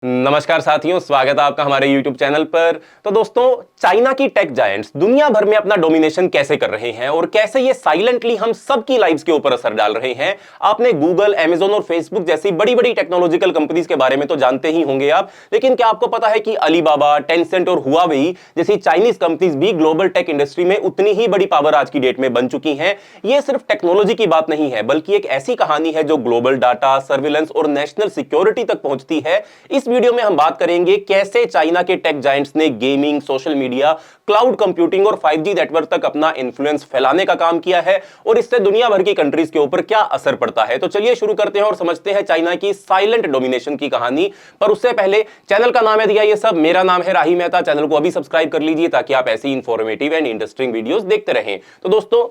नमस्कार साथियों, स्वागत है आपका हमारे YouTube चैनल पर। तो दोस्तों, चाइना की टेक जायंट्स दुनिया भर में अपना डोमिनेशन कैसे कर रहे हैं और कैसे ये साइलेंटली हम सबकी लाइव्स के ऊपर असर डाल रहे हैं। आपने गूगल, Amazon और फेसबुक जैसी बड़ी बड़ी टेक्नोलॉजिकल कंपनीज के बारे में तो जानते ही होंगे आप, लेकिन क्या आपको पता है कि अलीबाबा, टेंसेंट और हुआवेई जैसी चाइनीज कंपनीज भी ग्लोबल टेक इंडस्ट्री में उतनी ही बड़ी पावर आज की डेट में बन चुकी हैं। ये सिर्फ टेक्नोलॉजी की बात नहीं है, बल्कि एक ऐसी कहानी है जो ग्लोबल डाटा, सर्विलेंस और नेशनल सिक्योरिटी तक पहुंचती है। इस वीडियो में हम बात करेंगे कैसे चाइना के टेक जायंट्स ने gaming, social media, cloud computing और 5G नेटवर्क तक अपना इन्फ्लुएंस फैलाने का काम किया है और इससे दुनिया भर की कंट्रीज के ऊपर क्या असर पड़ता है। तो चलिए शुरू करते हैं और समझते हैं चाइना की साइलेंट डोमिनेशन की कहानी। पर उससे पहले चैनल का नाम है दिया ये सब, मेरा नाम है राही मेहता। चैनल को अभी सब्सक्राइब कर लीजिए ताकि आप ऐसी इंफॉर्मेटिव एंड इंटरेस्टिंग वीडियोस देखते रहें। तो दोस्तों,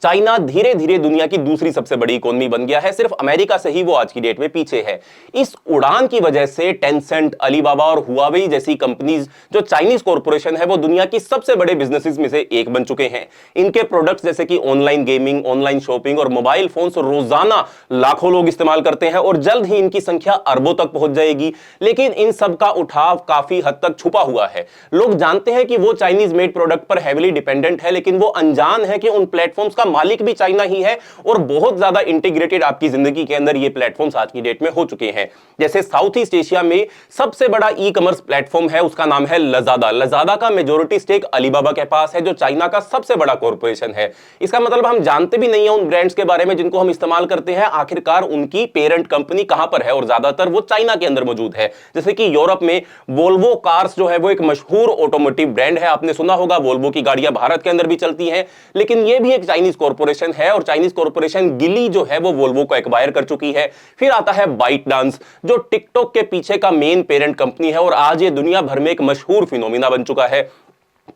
चाइना धीरे धीरे दुनिया की दूसरी सबसे बड़ी इकोनॉमी बन गया है। सिर्फ अमेरिका से ही वो आज की डेट में पीछे है। इस उड़ान की वजह से टेंसेंट, अलीबाबा और हुआवेई जैसी कंपनीज, जो चाइनीज कॉर्पोरेशन है, वो दुनिया की सबसे बड़े बिजनेसेस में से एक बन चुके हैं। इनके प्रोडक्ट्स जैसे कि ऑनलाइन गेमिंग, ऑनलाइन शॉपिंग और मोबाइल फोन्स रोजाना लाखों लोग इस्तेमाल करते हैं और जल्द ही इनकी संख्या अरबों तक पहुंच जाएगी। लेकिन इन सब का उठाव काफी हद तक छुपा हुआ है। लोग जानते हैं कि वो चाइनीज मेड प्रोडक्ट पर हेविली डिपेंडेंट है, लेकिन वो अनजान है कि उन प्लेटफॉर्म्स मालिक भी चाइना ही है और बहुत ज्यादा इंटीग्रेटेड आपकी जिंदगी के अंदर ये प्लेटफॉर्म्स आज की डेट में हो चुके हैं। जैसे साउथ ईस्ट एशिया में सबसे बड़ा ई कॉमर्स प्लेटफॉर्म है, उसका नाम है लजादा। लजादा का मेजॉरिटी स्टेक अलीबाबा के पास है, जो चाइना का सबसे बड़ा कॉर्पोरेशन है। इसका मतलब हम जानते भी नहीं है उन ब्रांड्स के बारे में जिनको हम इस्तेमाल करते हैं, आखिरकार उनकी पेरेंट कंपनी कहां पर है, और ज्यादातर वो चाइना के अंदर मौजूद है। जैसे कि यूरोप में वोल्वो कार्स जो है वो एक मशहूर ऑटोमोटिव ब्रांड है। आपने सुना होगा, वोल्वो की गाड़ियां भारत के अंदर भी चलती हैं, लेकिन ये भी एक चाइनीज कॉर्पोरेशन है और चाइनीज कॉर्पोरेशन गिली जो है वो वोल्वो को एक्वायर कर चुकी है। फिर आता है बाइटडांस, जो टिकटॉक के पीछे का मेन पेरेंट कंपनी है और आज ये दुनिया भर में एक मशहूर फिनोमिना बन चुका है।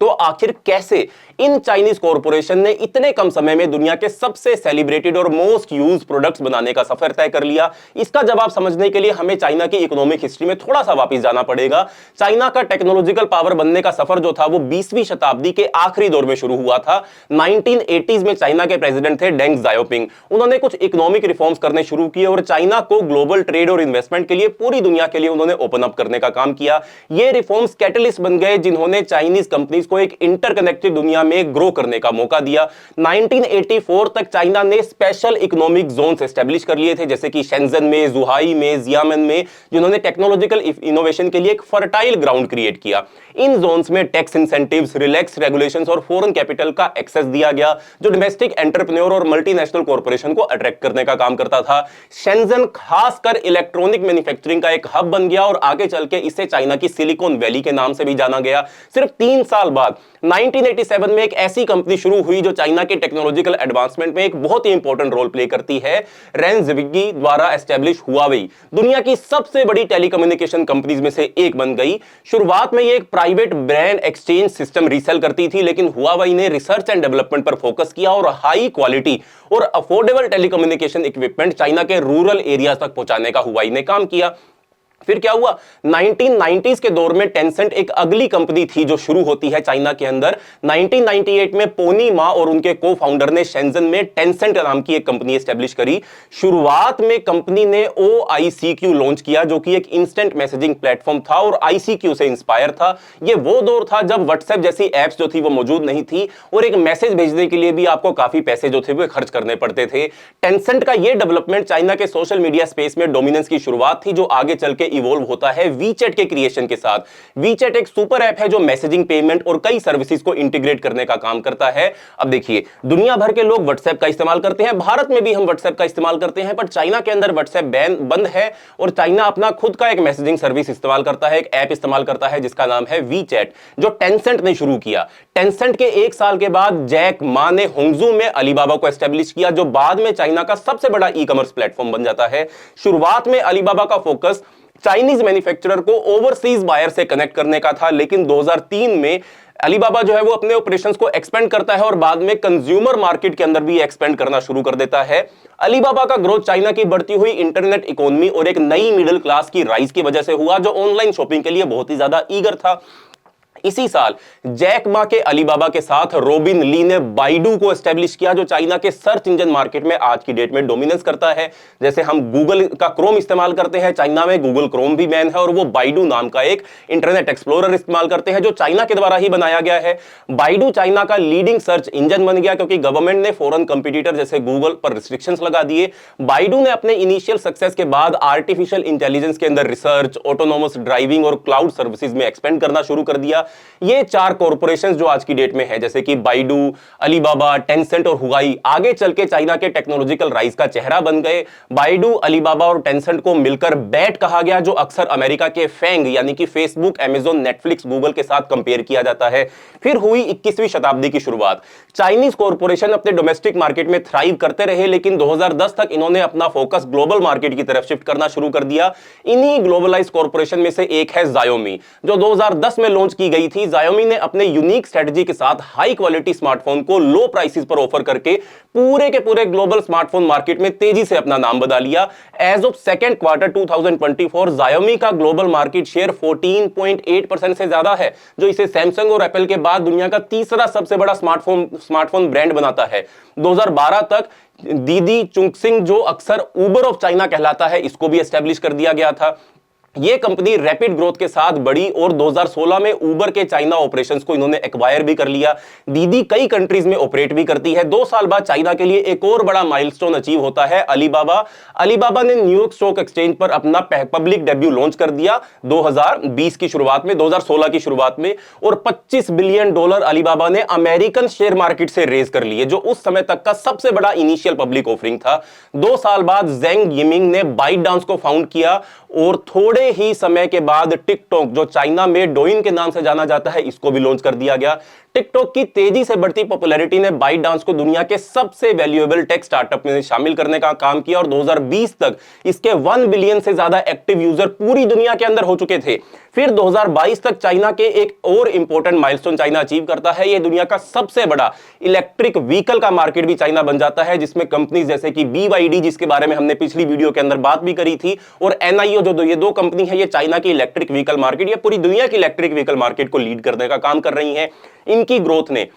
तो आखिर कैसे इन चाइनीज कॉर्पोरेशन ने इतने कम समय में दुनिया के सबसे सेलिब्रेटेड और मोस्ट यूज्ड प्रोडक्ट्स बनाने का सफर तय कर लिया? इसका जवाब समझने के लिए हमें चाइना की इकोनॉमिक हिस्ट्री में थोड़ा सा वापस जाना पड़ेगा। चाइना का टेक्नोलॉजिकल पावर बनने का सफर जो था वो 20वीं शताब्दी के आखिरी दौर में शुरू हुआ था। 1980s में चाइना के प्रेसिडेंट थे डेंग जाओपिंग। उन्होंने कुछ इकोनॉमिक रिफॉर्म्स करने शुरू किए और चाइना को ग्लोबल ट्रेड और इन्वेस्टमेंट के लिए, पूरी दुनिया के लिए उन्होंने ओपन अप करने का काम किया। ये रिफॉर्म्स कैटलिस्ट बन गए जिन्होंने चाइनीज कंपनीज को एक इंटरकनेक्टेड दुनिया में ग्रो करने का मौका दिया। 1984 तक चाइना ने स्पेशल इकोनॉमिक जोन्स एस्टेब्लिश कर लिए थे, जैसे कि शेंजन में, जुहाई में, जियामन में, जिन्होंने टेक्नोलॉजिकल इनोवेशन के लिए एक फर्टाइल ग्राउंड क्रिएट किया। इन जोन्स में टैक्स इंसेंटिव्स, रिलैक्स रेगुलेशंस और फॉरेन कैपिटल का एक्सेस दिया गया, जो डोमेस्टिक एंटरप्रेन्योर और मल्टीनेशनल कॉर्पोरेशन को अट्रैक्ट करने का काम करता था। शेंजन खासकर इलेक्ट्रॉनिक मैन्युफैक्चरिंग का एक हब बन गया और आगे चल के इसे चाइना की सिलिकॉन वैली के नाम से भी जाना गया। सिर्फ 3 साल बाद 1987 में एक ऐसी कंपनी शुरू हुई जो चाइना के टेक्नोलॉजिकल एडवांसमेंट में एक बहुत ही इंपॉर्टेंट रोल प्ले करती है। रेन ज़िग्वी द्वारा एस्टेब्लिश हुआवेई दुनिया की सबसे बड़ी टेलीकम्युनिकेशन कंपनीज में से एक बन गई। शुरुआत में ये एक private brand exchange system resale करती थी, लेकिन हुआवेई ने रिसर्च एंड डेवलपमेंट पर फोकस किया और हाई क्वालिटी और अफोर्डेबल टेलीकम्युनिकेशन इक्विपमेंट चाइना के रूरल एरियाज तक पहुंचाने का हुआवेई ने काम किया। फिर क्या हुआ? 1990s के दौर में टेंसेंट एक अगली कंपनी थी जो शुरू होती है चाइना के अंदर। 1998 में पोनी मा और उनके को फाउंडर ने शेंजन में टेंसेंट नाम की एक कंपनी एस्टेब्लिश करी। शुरुआत में कंपनी ने OICQ लॉन्च किया, जो कि एक इंस्टेंट मैसेजिंग प्लेटफॉर्म था और ICQ से इंस्पायर था। यह वो दौर था जब व्हाट्सएप जैसी एप्स जो थी वो मौजूद नहीं थी और एक मैसेज भेजने के लिए भी आपको काफी पैसे जो थे वो खर्च करने पड़ते थे। टेंसेंट का यह डेवलपमेंट चाइना के सोशल मीडिया स्पेस में डोमिनेंस की शुरुआत थी, जो आगे चल के इवॉल्व होता है वीचैट के क्रिएशन के साथ। वीचैट एक सुपर ऐप है जो मैसेजिंग, पेमेंट और कई सर्विसेज को इंटीग्रेट करने का काम करता है। अब देखिए, दुनिया भर के लोग व्हाट्सएप का इस्तेमाल करते हैं, भारत में भी हम व्हाट्सएप का इस्तेमाल करते हैं, पर चाइना के अंदर व्हाट्सएप बैन बंद है और चाइना अपना खुद का एक मैसेजिंग सर्विस इस्तेमाल करता है, एक ऐप इस्तेमाल करता है जिसका नाम है वीचैट, जो टेंसेंट ने शुरू किया। टेंसेंट के 1 साल के बाद जैक मा ने होंगजू में अलीबाबा को एस्टेब्लिश किया, जो बाद में चाइना का सबसे बड़ा ई कॉमर्स प्लेटफॉर्म बन जाता है। शुरुआत में अलीबाबा का फोकस चाइनीज मैन्युफैक्चरर को ओवरसीज बायर से कनेक्ट करने का था, लेकिन 2003 में अलीबाबा जो है वो अपने ऑपरेशंस को एक्सपेंड करता है और बाद में कंज्यूमर मार्केट के अंदर भी एक्सपेंड करना शुरू कर देता है। अलीबाबा का ग्रोथ चाइना की बढ़ती हुई इंटरनेट इकोनॉमी और एक नई मिडिल क्लास की राइज की वजह से हुआ, जो ऑनलाइन शॉपिंग के लिए बहुत ही ज्यादा ईगर था। इसी साल जैक मा के अलीबाबा के साथ रॉबिन ली ने बाइडू को एस्टेब्लिश किया, जो चाइना के सर्च इंजन मार्केट में आज की डेट में डोमिनेंस करता है। जैसे हम गूगल का क्रोम इस्तेमाल करते हैं, चाइना में गूगल क्रोम भी बैन है और वो बाइडू नाम का एक इंटरनेट एक्सप्लोरर इस्तेमाल करते हैं जो चाइना के द्वारा ही बनाया गया है। बाइडू चाइना का लीडिंग सर्च इंजन बन गया क्योंकि गवर्नमेंट ने फॉरेन कंपटीटर जैसे गूगल पर रिस्ट्रिक्शंस लगा दिए। बाइडू ने अपने इनिशियल सक्सेस के बाद आर्टिफिशियल इंटेलिजेंस के अंदर रिसर्च, ऑटोनोमस ड्राइविंग और क्लाउड सर्विसेज में एक्सपेंड करना शुरू कर दिया। ये चार कॉर्पोरेशंस जो आज की डेट में है, जैसे कि बाइडू, अलीबाबा, टेंसेंट और हुआई, आगे चल के चाइना के टेक्नोलॉजिकल राइज का चेहरा बन गए। बाइडू, अलीबाबा और टेंसेंट को मिलकर बैट कहा गया, जो अक्सर अमेरिका के फैंग यानी कि फेसबुक, अमेज़न, नेटफ्लिक्स, गूगल के साथ कंपेयर किया जाता है। फिर हुई 21वीं शताब्दी की शुरुआत। चाइनीज कॉर्पोरेशन अपने डोमेस्टिक मार्केट में थ्राइव करते रहे, लेकिन 2010 तक इन्होंने अपना फोकस ग्लोबल मार्केट की तरफ शिफ्ट करना शुरू कर दिया। इन्हीं ग्लोबलाइज्ड कॉर्पोरेशन में से एक है Xiaomi, जो 2010 में लॉन्च की गई थी। Xiaomi ने अपने यूनिक स्ट्रेटजी के साथ हाई क्वालिटी स्मार्टफोन को लो प्राइसेस पर ऑफर करके पूरे के पूरे ग्लोबल स्मार्टफोन मार्केट में तेजी से अपना नाम बना लिया। As of second quarter 2024 Xiaomi का ग्लोबल मार्केट शेयर 14.8% से ज्यादा है, जो इसे सैमसंग और एप्पल के बाद दुनिया का तीसरा सबसे बड़ा स्मार्टफोन ब्रांड बनाता है। 2012 तक दीदी चुंगसिंग, जो अक्सर उबर ऑफ चाइना कहलाता है, इसको भी एस्टेब्लिश कर दिया गया था। ये कंपनी रैपिड ग्रोथ के साथ बढ़ी और 2016 में उबर के चाइना ऑपरेशंस को इन्होंने एक्वायर भी कर लिया। दीदी कई कंट्रीज में ऑपरेट भी करती है। 2 साल बाद चाइना के लिए एक और बड़ा माइलस्टोन अचीव होता है अलीबाबा। अलीबाबा ने न्यूयॉर्क स्टॉक एक्सचेंज पर अपना पब्लिक डेब्यू लॉन्च कर दिया 2020 की शुरुआत में, 2016 की शुरुआत में, और $25 बिलियन अलीबाबा ने अमेरिकन शेयर मार्केट से रेज कर लिए, जो उस समय तक का सबसे बड़ा इनिशियल पब्लिक ऑफरिंग था। 2 साल बाद जेंग यिमिंग ने बाइटडांस को फाउंड किया और थोड़े ही समय के बाद टिकटॉक, जो चाइना में डोइन के नाम से जाना जाता है, इसको भी लॉन्च कर दिया गया। टिकटॉक की तेजी से बढ़ती पॉपुलैरिटी ने बाइटडांस को दुनिया के सबसे वैल्यूएबल टेक स्टार्टअप में शामिल करने का काम किया और 2020 तक इसके 1 बिलियन से ज्यादा एक्टिव यूजर पूरी दुनिया के अंदर हो चुके थे। फिर 2022 तक चाइना के एक और इंपॉर्टेंट माइलस्टोन चाइना अचीव करता है। यह दुनिया का सबसे बड़ा इलेक्ट्रिक व्हीकल का मार्केट भी चाइना बन जाता है, जिसमें कंपनीज जैसे कि BYD, जिसके बारे में हमने पिछली वीडियो के अंदर बात भी करी थी, और NIO, जो ये दो कंपनी है, ये चाइना की इलेक्ट्रिक व्हीकल मार्केट या पूरी दुनिया की इलेक्ट्रिक व्हीकल मार्केट को लीड करने का काम कर रही हैं। इनकी ग्रोथ ने,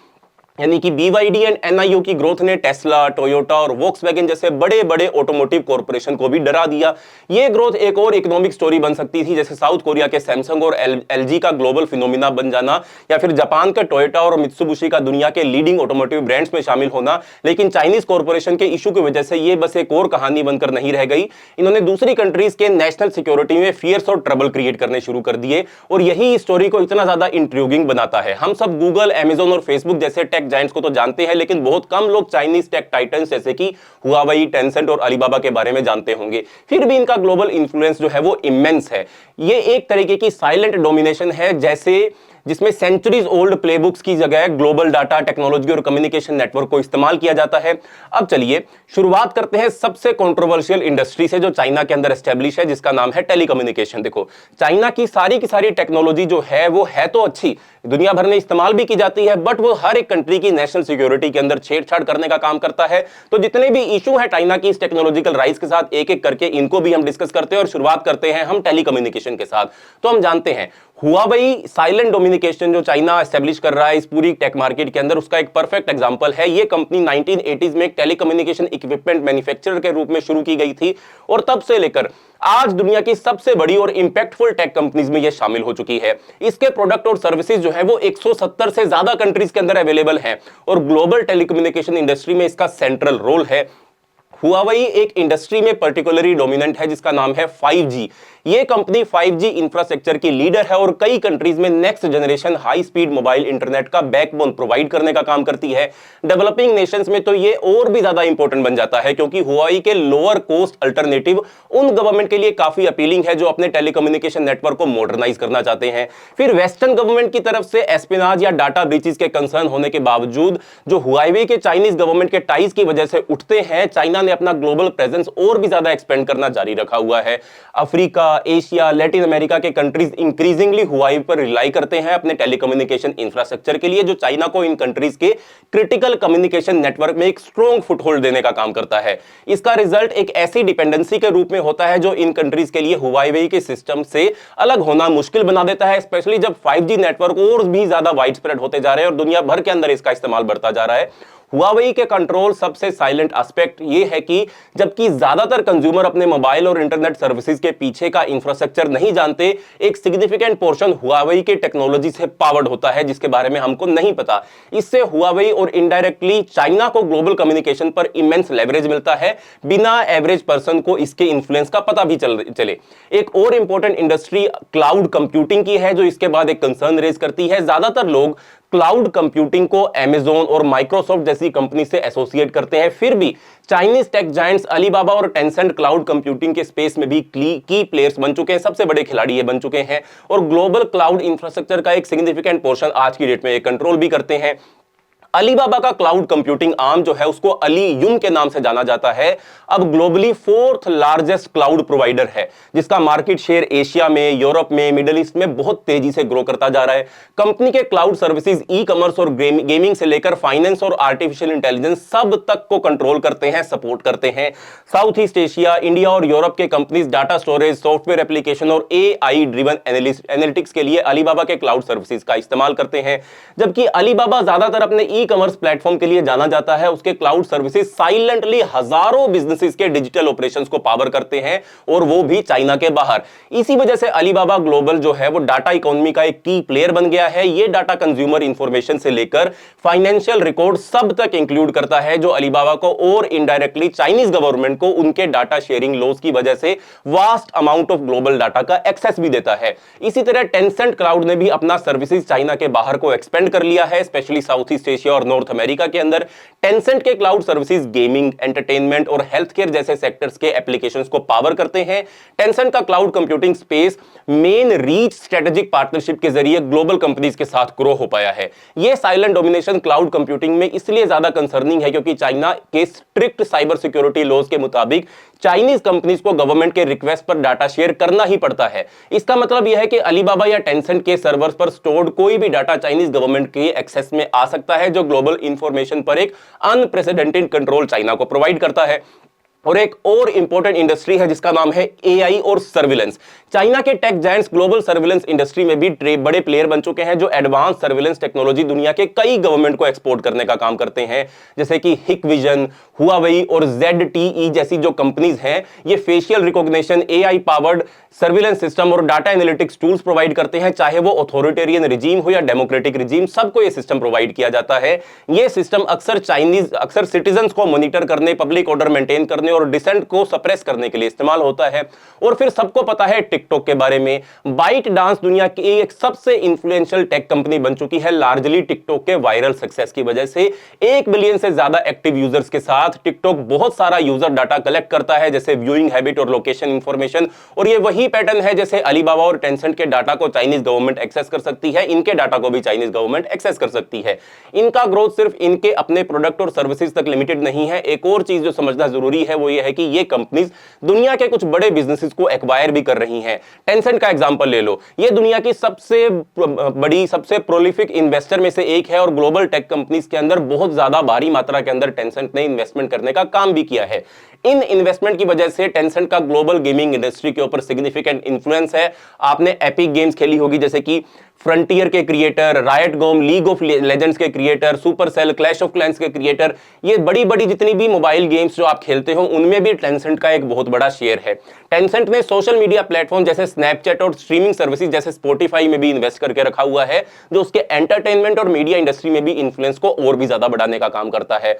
यानी कि BYD एंड NIO की ग्रोथ ने टेस्ला, टोयोटा और वोक्सवैगन जैसे बड़े बड़े ऑटोमोटिव कॉर्पोरेशन को भी डरा दिया। यह ग्रोथ एक और इकोनॉमिक स्टोरी बन सकती थी, जैसे साउथ कोरिया के सैमसंग और LG का ग्लोबल फिनोमिना बन जाना, या फिर जापान का टोयोटा और मित्सुबिशी का दुनिया के लीडिंग ऑटोमोटिव ब्रांड्स में शामिल होना। लेकिन चाइनीज कॉर्पोरेशन के इशू की वजह से यह बस एक और कहानी बनकर नहीं रह गई। इन्होंने दूसरी कंट्रीज के नेशनल सिक्योरिटी में फियर्स और ट्रबल क्रिएट करने शुरू कर दिए, और यही स्टोरी को इतना ज्यादा इंट्रिग्यूइंग बनाता है। हम सब गूगल, अमेज़न और फेसबुक जैसे टेक जायंट्स को तो जानते हैं, लेकिन बहुत कम लोग चाइनीज टेक टाइटन्स जैसे कि हुआवेई, टेंसेंट और अलीबाबा के बारे में जानते होंगे। फिर भी इनका ग्लोबल इन्फ्लुएंस जो है वो इमेंस है। ये एक तरीके की साइलेंट डोमिनेशन है, जैसे जिसमें सेंचुरीज ओल्ड प्लेबुक्स की जगह ग्लोबल डाटा, टेक्नोलॉजी और कम्युनिकेशन नेटवर्क को इस्तेमाल किया जाता है। अब चलिए शुरुआत करते हैं सबसे कंट्रोवर्शियल इंडस्ट्री से, जो चाइना के अंदर एस्टेब्लिश है, जिसका नाम है टेलीकम्युनिकेशन। देखो, चाइना की सारी टेक्नोलॉजी जो है वो है तो अच्छी, दुनिया भर में इस्तेमाल भी की जाती है, बट वो हर एक कंट्री की नेशनल सिक्योरिटी के अंदर छेड़छाड़ करने का काम करता है। तो जितने भी इशू है चाइना की इस टेक्नोलॉजिकल राइज के साथ, एक एक करके इनको भी हम डिस्कस करते हैं और शुरुआत करते हैं हम टेलीकम्युनिकेशन के साथ। तो हम जानते हैं हुआवेई साइलेंट डोमिनिकेशन जो चाइना एस्टेब्लिश कर रहा है इस पूरी टेक मार्केट के अंदर, उसका एक परफेक्ट एग्जांपल है। ये कंपनी 1980s में एक टेलीकम्युनिकेशन इक्विपमेंट मैन्युफैक्चरर के रूप में शुरू की गई थी, और तब से लेकर आज दुनिया की सबसे बड़ी और इंपैक्टफुल टेक कंपनीज में यह शामिल हो चुकी है। इसके प्रोडक्ट और सर्विसेज जो है वो 170 से ज्यादा कंट्रीज के अंदर अवेलेबल हैं, और ग्लोबल टेलीकम्युनिकेशन इंडस्ट्री में इसका सेंट्रल रोल है। हुआवेई एक इंडस्ट्री में पर्टिकुलरली डोमिनेंट है जिसका नाम है 5G। ये कंपनी 5G इंफ्रास्ट्रक्चर की लीडर है और कई कंट्रीज में next generation high speed mobile internet का बैकबोन प्रोवाइड करने का काम करती है। डेवलपिंग नेशंस में तो ये और भी ज्यादा इंपॉर्टेंट बन जाता है, क्योंकि हुआवेई के लोअर कॉस्ट अल्टरनेटिव उन गवर्नमेंट के लिए काफी अपीलिंग है जो अपने टेलीकम्युनिकेशन नेटवर्क को मॉडर्नाइज करना चाहते हैं। फिर वेस्टर्न गवर्नमेंट की तरफ से एस्पिनाज या डाटा ब्रीचेस के कंसर्न होने के बावजूद जो हुआवेई के चाइनीज गवर्नमेंट के टाइज की वजह से उठते हैं, चाइना ने ने अपना ग्लोबल प्रेजेंस और भी ज्यादा एक्सपेंड करना जारी रखा हुआ है। अफ्रीका, एशिया, लैटिन अमेरिका के कंट्रीज इंक्रीजिंगली हुआई पर रिलाई करते हैं अपने टेलीकम्युनिकेशन इंफ्रास्ट्रक्चर के लिए, जो चाइना को इन कंट्रीज के क्रिटिकल कम्युनिकेशन नेटवर्क में एक स्ट्रॉन्ग फुटहोल्ड देने का काम करता है। इसका रिजल्ट एक ऐसी डिपेंडेंसी के रूप में होता है जो इन कंट्रीज के लिए हुआई के सिस्टम से अलग होना मुश्किल बना देता है, स्पेशली जब 5G नेटवर्क और भी ज्यादा वाइड स्प्रेड होते जा रहे हैं और दुनिया भर के अंदर इसका इस्तेमाल बढ़ता जा रहा है। हुआवेई के कंट्रोल सबसे साइलेंट एस्पेक्ट ये है कि जबकि ज्यादातर कंज्यूमर अपने मोबाइल और इंटरनेट सर्विसेज के पीछे का इंफ्रास्ट्रक्चर नहीं जानते, एक सिग्निफिकेंट पोर्शन हुआवेई के टेक्नोलॉजी से पावर्ड होता है जिसके बारे में हमको नहीं पता। इससे हुआवेई और इनडायरेक्टली चाइना को ग्लोबल कम्युनिकेशन पर इमेंस लेवरेज मिलता है, बिना एवरेज पर्सन को इसके इन्फ्लुएंस का पता भी चले। एक और इंपॉर्टेंट इंडस्ट्री क्लाउड कंप्यूटिंग की है जो इसके बाद एक कंसर्न रेज करती है। ज्यादातर लोग क्लाउड कंप्यूटिंग को अमेज़न और माइक्रोसॉफ्ट जैसी कंपनी से एसोसिएट करते हैं, फिर भी चाइनीज टेक जायंट्स अलीबाबा और टेंसेंट क्लाउड कंप्यूटिंग के स्पेस में भी की प्लेयर्स बन चुके हैं, सबसे बड़े खिलाड़ी ये बन चुके हैं और ग्लोबल क्लाउड इंफ्रास्ट्रक्चर का एक सिग्निफिकेंट पोर्शन आज की डेट में ये कंट्रोल भी करते हैं। अलीबाबा का क्लाउड कंप्यूटिंग आर्म जो है उसको अली युन के नाम से जाना जाता है, अब globally 4th largest cloud provider है जिसका मार्केट शेयर एशिया में, यूरोप में, मिडिल ईस्ट में बहुत तेजी से ग्रो करता जा रहा है। कंपनी के क्लाउड सर्विसेज ई कॉमर्स और गेमिंग से लेकर फाइनेंस और आर्टिफिशियल इंटेलिजेंस सब तक को कंट्रोल करते हैं, सपोर्ट करते हैं। साउथ ईस्ट एशिया, इंडिया और यूरोप के companies data storage, software application और AI ड्रिवन एनालिटिक्स के लिए अलीबाबा के क्लाउड सर्विसेज का इस्तेमाल करते हैं। जबकि अलीबाबा ज्यादातर अपने ई कॉमर्स प्लेटफॉर्म के लिए जाना जाता है, उसके क्लाउड सर्विसेज साइलेंटली हजारों बिजनेसेस के डिजिटल ऑपरेशंस को पावर करते हैं और वो भी चाइना के बाहर। इसी वजह से अलीबाबा ग्लोबल जो है वो डाटा इकोनॉमी का एक की प्लेयर बन गया है। ये डाटा कंज्यूमर इंफॉर्मेशन से लेकर फाइनेंशियल रिकॉर्ड सब तक इंक्लूड करता है, जो अलीबाबा को और इनडायरेक्टली चाइनीज गवर्नमेंट को उनके डाटा शेयरिंग लॉस की वजह से vast amount of global data का एक्सेस भी देता है। इसी तरह टेंसेंट क्लाउड ने भी अपना सर्विसेज चाइना के बाहर को एक्सपेंड कर लिया है, स्पेशली साउथ ईस्ट एशिया और नॉर्थ अमेरिका के अंदर। टेंसेंट के क्लाउड सर्विसेज गेमिंग, एंटरटेनमेंट और हेल्थ केयर जैसे सेक्टर्स के एप्लीकेशंस को पावर करते हैं। टेंसेंट का cloud computing space main reach strategic partnership के जरिए ग्लोबल कंपनीज के साथ ग्रो हो पाया है। यह साइलेंट डोमिनेशन क्लाउड कंप्यूटिंग में इसलिए ज्यादा कंसर्निंग है क्योंकि चाइना के स्ट्रिक्ट साइबर सिक्योरिटी लॉज के मुताबिक चाइनीज कंपनीज को गवर्नमेंट के रिक्वेस्ट पर डाटा शेयर करना ही पड़ता है। इसका मतलब यह है कि अलीबाबा या टेंसेंट के सर्वर्स पर स्टोर्ड कोई भी डाटा चाइनीज गवर्नमेंट के एक्सेस में आ सकता है, जो ग्लोबल इंफॉर्मेशन पर एक अनप्रेसिडेंटेड कंट्रोल चाइना को प्रोवाइड करता है। और एक और इंपॉर्टेंट इंडस्ट्री है जिसका नाम है AI और सर्विलेंस। चाइना के tech giants global surveillance industry में भी बड़े प्लेयर बन चुके हैं, जो एडवांस सर्विलेंस टेक्नोलॉजी दुनिया के कई गवर्नमेंट को एक्सपोर्ट करने का काम करते हैं, जैसे कि हिकविजन, हुआवेई और ZTE जैसी जो कंपनीज हैं। ये facial recognition, AI powered surveillance system और डाटा एनालिटिक्स टूल्स प्रोवाइड करते हैं, चाहे वो ऑथोरिटेरियन रिजीम हो या डेमोक्रेटिक रिजीम, सबको ये सिस्टम प्रोवाइड किया जाता है। ये सिस्टम अक्सर सिटीजन्स को मॉनिटर करने, पब्लिक ऑर्डर मेंटेन करने और डिसेंट को सप्रेस करने के लिए इस्तेमाल होता है। और फिर सबको पता है टिकटॉक के बारे में। बाइट डांस दुनिया की एक सबसे इंफ्लुएंशियल टेक कंपनी बन चुकी है, लार्जली टिकटॉक के वायरल सक्सेस की वजह से। 1 बिलियन से ज्यादा एक्टिव यूजर्स के साथ टिकटॉक बहुत सारा यूजर डाटा कलेक्ट करता है, जैसे व्यूइंग हैबिट और लोकेशन इंफॉर्मेशन। और ये वही पैटर्न है जैसे अलीबाबा और टेंसेंट के डाटा को चाइनीज गवर्नमेंट एक्सेस कर सकती है, इनके डाटा को भी चाइनीज गवर्नमेंट एक्सेस कर सकती है। इनका ग्रोथ सिर्फ इनके अपने प्रोडक्ट और सर्विसेज तक लिमिटेड नहीं है। एक और चीज जो समझना जरूरी है वो ये है कि ये कंपनीज दुनिया के कुछ बड़े बिजनेसेस को एक्वायर भी कर रही हैं। टेंसेंट का एग्जांपल ले लो, ये दुनिया की सबसे बड़ी, सबसे प्रोलिफिक इन्वेस्टर में से एक है और ग्लोबल टेक कंपनीज के अंदर बहुत ज्यादा भारी मात्रा के अंदर टेंसेंट ने इन्वेस्टमेंट करने का काम भी किया है। इन इन्वेस्टमेंट की वजह से टेंसेंट का ग्लोबल गेमिंग इंडस्ट्री के ऊपर सिग्निफिकेंट इंफ्लुएंस है। आपने एपिक गेम्स खेली होगी, जैसे कि फ्रंटियर के creator, Riot Game, League of Legends के creator, Supercell, Clash of Clans के क्रिएटर। ये बड़ी बड़ी जितनी भी मोबाइल गेम्स जो आप खेलते हो उनमें भी टेंसेंट का एक बहुत बड़ा शेयर है। टेंसेंट ने सोशल मीडिया प्लेटफॉर्म जैसे स्नैपचैट और स्ट्रीमिंग सर्विसेज जैसे स्पॉटिफाई में भी इन्वेस्ट करके रखा हुआ है, जो उसके एंटरटेनमेंट और मीडिया इंडस्ट्री में भी इन्फ्लुएंस को और भी ज्यादा बढ़ाने का काम करता है।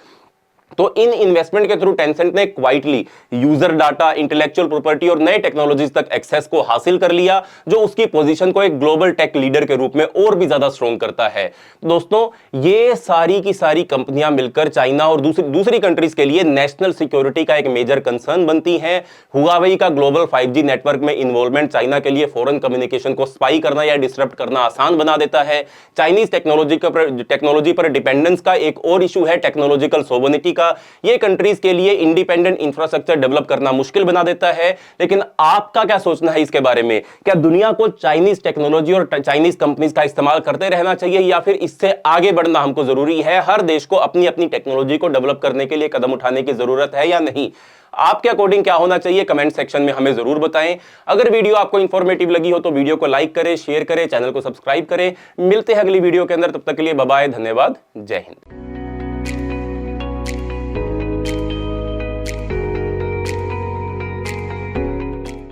तो इन इन्वेस्टमेंट के थ्रू टेंसेंट ने quietly user data, intellectual property और नए टेक्नोलॉजीज तक एक्सेस को हासिल कर लिया, जो उसकी पोजीशन को एक ग्लोबल टेक लीडर के रूप में और भी ज्यादा स्ट्रॉन्ग करता है। तो दोस्तों, ये सारी की सारी कंपनियां मिलकर चाइना और दूसरी कंट्रीज के लिए नेशनल सिक्योरिटी का एक मेजर कंसर्न बनती हैं। हुआवेई का ग्लोबल 5G नेटवर्क में इन्वॉल्वमेंट चाइना के लिए फॉरेन कम्युनिकेशन को स्पाई करना या डिसरप्ट करना आसान बना देता है। चाइनीज टेक्नोलॉजी पर डिपेंडेंस का एक और इशू है टेक्नोलॉजिकल सोवरेनिटी का, का ये कंट्रीज के लिए इंडिपेंडेंट इंफ्रास्ट्रक्चर डेवलप करना मुश्किल बना देता है। लेकिन आपका क्या सोचना है इसके बारे में? क्या दुनिया को चाइनीज टेक्नोलॉजी और चाइनीज कंपनीज का इस्तेमाल करते रहना चाहिए या फिर इससे आगे बढ़ना हमको जरूरी है? हर देश को अपनी अपनी टेक्नोलॉजी को डेवलप करने के लिए कदम उठाने की जरूरत है या नहीं? आपके अकॉर्डिंग क्या होना चाहिए? कमेंट सेक्शन में हमें जरूर बताएं। अगर वीडियो आपको इंफॉर्मेटिव लगी हो तो वीडियो को लाइक करें, शेयर करें, चैनल को सब्सक्राइब करें। मिलते हैं अगली वीडियो के अंदर, तब तक के लिए बाय बाय, धन्यवाद, जय हिंद।